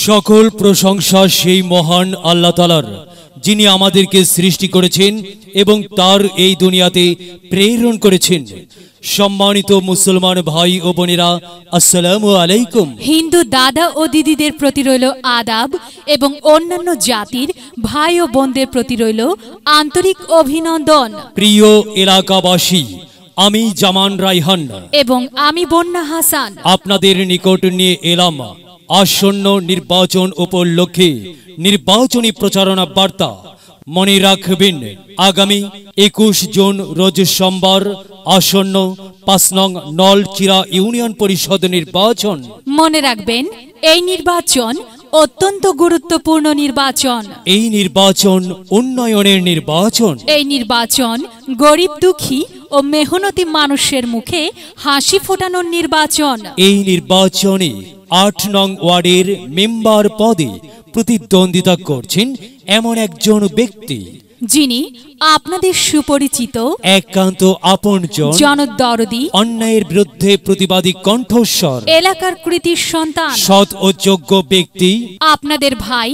সকল প্রশংসা সেই মহান আল্লাহ তাআলার, যিনি আমাদেরকে সৃষ্টি করেছেন এবং তার এই দুনিয়াতে প্রেরণ করেছেন। সম্মানিত মুসলমান ভাই ও বোনেরা, আসসালামু আলাইকুম। হিন্দু দাদা ও দিদিদের প্রতি রইল আদাব এবং অন্যান্য জাতির ভাই ও বোনদের প্রতি রইল আন্তরিক অভিনন্দন। প্রিয় এলাকাবাসী, আমি জামান রায়হান এবং আমি বন্যা হাসান আপনাদের নিকট নিয়ে এলাম আসন্ন নির্বাচন উপলক্ষে নির্বাচনী প্রচারণা বার্তা। মনে রাখবেন, আগামী 21 জুন রোজ সোমবার আসন্ন 5 নং নলচিরা ইউনিয়ন পরিষদ নির্বাচন। মনে রাখবেন, এই নির্বাচন অত্যন্ত গুরুত্বপূর্ণ নির্বাচন। এই নির্বাচন উন্নয়নের নির্বাচন। এই নির্বাচন গরিব দুঃখী ও মেহনতি মানুষের মুখে হাসি ফোটানোর নির্বাচন। এই নির্বাচনে 8 নং ওয়ার্ডের মেম্বার পদে প্রতিদ্বন্দ্বিতা করছেন এমন একজন ব্যক্তি, যিনি আপনাদের সুপরিচিত, একান্ত আপনজন, জনদরদি, অন্যায়ের বিরুদ্ধে প্রতিবাদী কণ্ঠস্বর, এলাকার কৃতির সন্তান, সৎ ও যোগ্য ব্যক্তি, আপনাদের ভাই,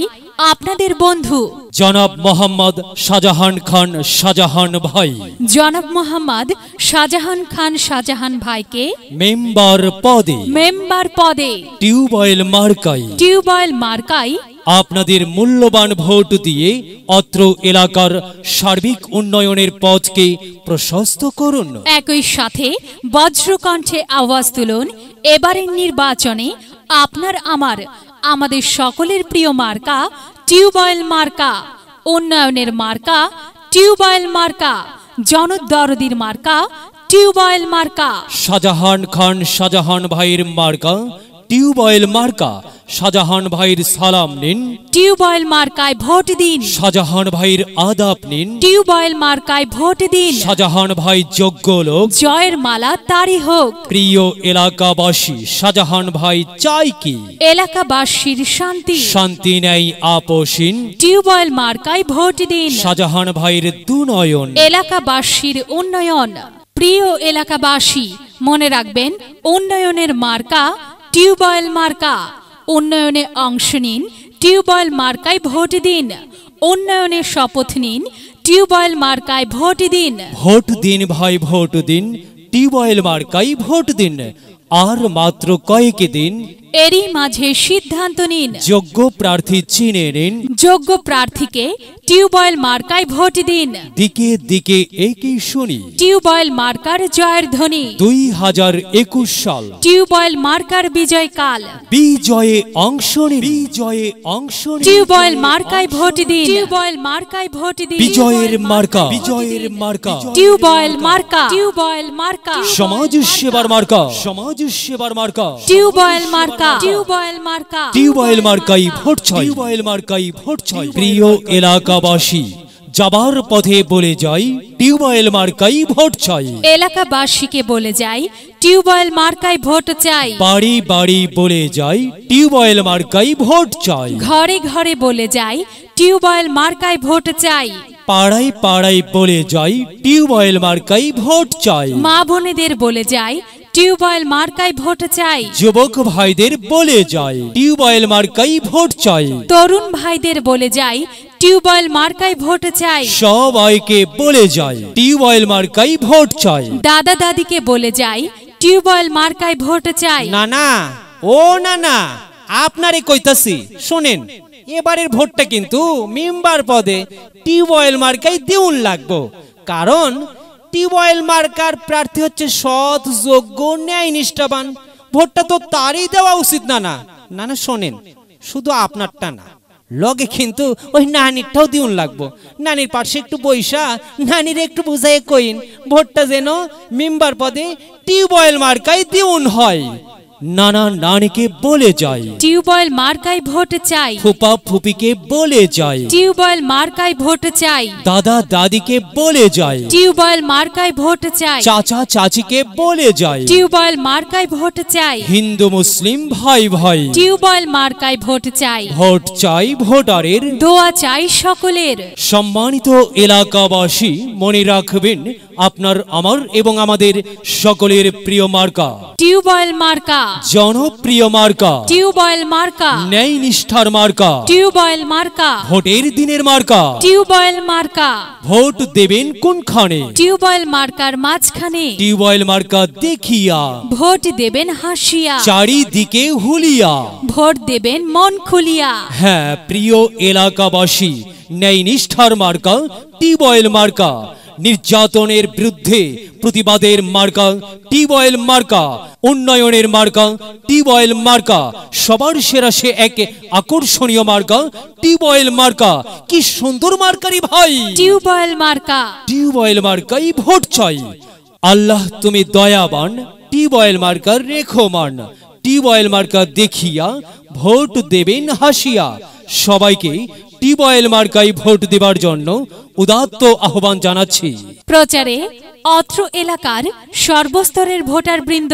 আপনাদের বন্ধু জনাব মোহাম্মদ শাহজাহান খান শাহজাহান ভাই। জনাব মোহাম্মদ শাহজাহান খান শাহজাহান ভাইকে মেম্বার পদে টিউবওয়েল মার্কায় আপনাদের মূল্যবান ভোট দিয়ে অত্র এলাকার সার্বিক উন্নয়নের পথকে প্রশস্ত করুন। একই সাথে বজ্রকণ্ঠে আওয়াজ তুলুন, এবারের নির্বাচনে আপনার আমাদের সকলের প্রিয় মার্কা টিউবওয়েল মার্কা, উন্নয়নের মার্কা টিউবওয়েল মার্কা, জনদরদির মার্কা টিউবওয়েল মার্কা। শাহজাহান খান শাহজাহান ভাইয়ের মার্কা টিউবওয়েল মার্কা। শাহজাহান ভাইয়ের সালাম নিন, টিউবওয়েল মার্কায় ভোট দিন। শাহজাহান ভাইয়ের আদাব নিন, টিউবওয়েল মার্কায় ভোট দিন। শাহজাহান ভাই যোগ্য লোক, জয়ের মালা তারই হোক। প্রিয় এলাকাবাসী, শাহজাহান ভাই চাই কি? এলাকাবাসীর শান্তি নেই আপোষহীন। টিউবওয়েল মার্কায় ভোট দিন। শাহজাহান ভাইয়ের দুনয়ন, এলাকাবাসীর উন্নয়ন। প্রিয় এলাকাবাসী, মনে রাখবেন, উন্নয়নের মার্কা টিউবওয়েল মার্কা। উন্নয়নে অংশ নিন, টিউবওয়েল মার্কায় ভোট দিন। উন্নয়নের শপথ নিন, টিউবওয়েল মার্কায় ভোট দিন। ভোট দিন ভাই, ভোট দিন, টিউবওয়েল মার্কায় ভোট দিন। আর মাত্র কয়েক দিন, এরই মাঝে সিদ্ধান্ত নিন। যোগ্য প্রার্থী চিনে নিন। যোগ্য প্রার্থীকে টিউবওয়েল মার্কায় ভোট দিন। দিকে দিকে একই শুনি, টিউবওয়েল মার্কার জয়ের ধ্বনি। 2021 সাল টিউবওয়েল মার্কার বিজয়কাল। বিজয়ে অংশ নিন। টিউবওয়েল মার্কায় ভোট দিন। টিউবওয়েল মার্কায় ভোট দিন। বিজয়ের মার্কা টিউবওয়েল মার্কা। টিউবওয়েল মার্কা সমাজ সেবার মার্কা। টিউবওয়েল মার্কা। টিউবওয়েল মার্কা। টিউবওয়েল মার্কাই ভোট চাই। প্রিয় এলাকাবাসী, যাবার পথে বলে যাই, টিউবওয়েল মার্কাই ভোট চাই। এলাকাবাসীকে বলে যাই, টিউবওয়েল মার্কায় ভোট চাই। বাড়ি বাড়ি বলে যাই, টিউবওয়েল মার্কাই ভোট চাই। ঘরে ঘরে বলে যাই, টিউবওয়েল মার্কায় ভোট চাই। পাড়ায় পাড়ায় বলে যাই, টিউবওয়েল মার্কাই ভোট চাই। মা বোনেদের বলে যাই, টিউবওয়েল মার্কায় ভোট চাই। যুবক ভাইদের বলে যাই, টিউবওয়েল মার্কাই ভোট চাই। তরুণ ভাইদের বলে যাই, টিউবওয়েল মার্কায় ভোট চাই। সবাইকে বলে যাই, টিউবওয়েল মার্কাই ভোট চাই। দাদা দাদিকে বলে যাই, টিউবওয়েল মার্কায় ভোট চাই। না, আপনারে কইতাছি শোনেন, এবারের ভোটটা কিন্তু মেম্বার পদে টিউবওয়েল মার্কাই দিউন লাগবো। কারণ টিউবওয়েল মার্কার প্রার্থী হচ্ছে সৎ, যোগ্য, ন্যায় নিষ্ঠাবান। ভোটটা তো তারই দেওয়া উচিত। না শোনেন, শুধু আপনারটা না, লগে কিন্তু ওই নানিরটাও দিউন লাগবো। নানির পাশে একটু বইসা নানির একটু বুঝাই কইন, ভোটটা যেন মেম্বার পদে টিউবওয়েল মার্কাই দিউন হয়। নানা নানিকে বলে যাই, টিউবওয়েল মার্কায় ভোট চাই। ফুপা ফুপিকে বলে যাই, টিউবওয়েল মার্কায় ভোট চাই। দাদা দাদিকে বলে যাই, টিউবওয়েল মার্কায় ভোট চাই। চাচা চাচিকে বলে যাই, টিউবওয়েল মার্কায় ভোট চাই। হিন্দু মুসলিম ভাই ভাই, টিউবওয়েল মার্কায় ভোট চাই। ভোট চাই ভোটারের, দোয়া চাই সকলের। সম্মানিত এলাকাবাসী, মনে রাখবেন, আপনার, আমার এবং আমাদের সকলের প্রিয় মার্কা টিউবওয়েল মার্কা। জনপ্রিয় মার্কা টিউবওয়েল মার্কা, ন্যায় নিষ্ঠার মার্কা টিউবওয়েল মার্কা, ভোটের দিনের মার্কা টিউবওয়েল মার্কা। ভোট দেবেন কোনখানে টিউবওয়েল মার্কার মাঝখানে টিউবওয়েল মার্কা দেখিয়া ভোট দেবেন হাসিয়া, চারিদিকে হুলিয়া। ভোট দেবেন মন খুলিয়া। হ্যাঁ প্রিয় এলাকাবাসী, ন্যায় নিষ্ঠার মার্কা টিউবওয়েল মার্কা, নির্যাতনের বিরুদ্ধে প্রতিবাদের মার্কা টিউবওয়েল মার্কা, উন্নয়নের মার্কা টিউবওয়েল মার্কা, সবার সেরা সে এক আকর্ষণীয় মার্কা টিউবওয়েল মার্কা। কি সুন্দর মার্কারি ভাই, টিউবওয়েল মার্কা। টিউবওয়েল মার্কাই ভোট চাই। আল্লাহ তুমি দয়াবান, টিউবওয়েল মার্কার রেখমান। টিউবওয়েল মার্কা দেখিয়া ভোট দেবেন হাসিয়া। সবাইকে টিউবওয়েল মার্কায় ভোট দেবার জন্য উদাত্ত আহ্বান জানাচ্ছি। প্রচারে অত্র এলাকার সর্বস্তরের ভোটার বৃন্দ।